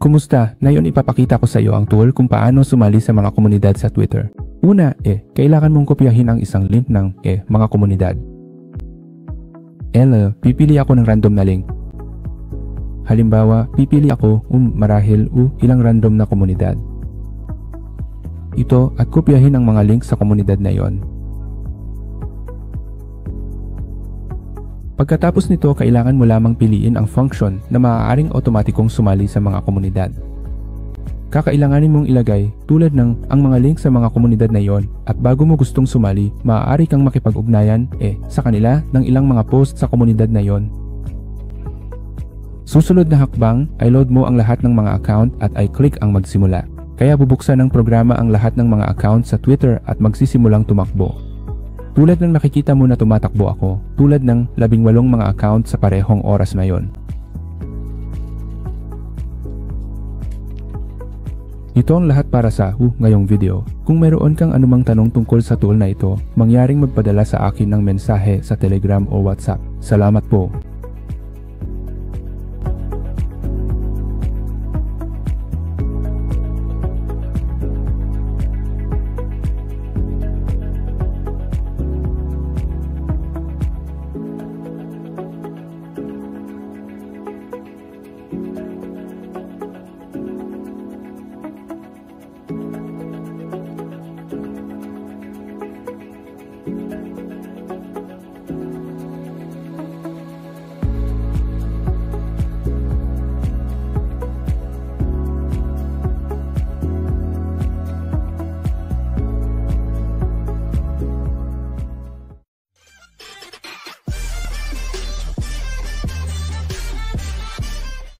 Kumusta? Ngayon ipapakita ko sa iyo ang tool kung paano sumali sa mga komunidad sa Twitter. Una, kailangan mong kopyahin ang isang link ng mga komunidad. Pipili ako ng random na link. Halimbawa, pipili ako marahil ilang random na komunidad. Ito at kopyahin ang mga link sa komunidad na yon. Pagkatapos nito, kailangan mo lamang piliin ang function na maaaring otomatikong sumali sa mga komunidad. Kakailanganin mong ilagay tulad ng ang mga link sa mga komunidad na yon at bago mo gustong sumali, maaari kang makipag-ugnayan sa kanila ng ilang mga post sa komunidad na yon. Susunod na hakbang ay load mo ang lahat ng mga account at i-click ang magsimula. Kaya bubuksan ng programa ang lahat ng mga account sa Twitter at magsisimulang tumakbo. Tulad ng nakikita mo na tumatakbo ako, tulad ng 18 mga account sa parehong oras na yon. Ito ang lahat para sa ngayong video. Kung mayroon kang anumang tanong tungkol sa tool na ito, mangyaring magpadala sa akin ng mensahe sa Telegram o WhatsApp. Salamat po!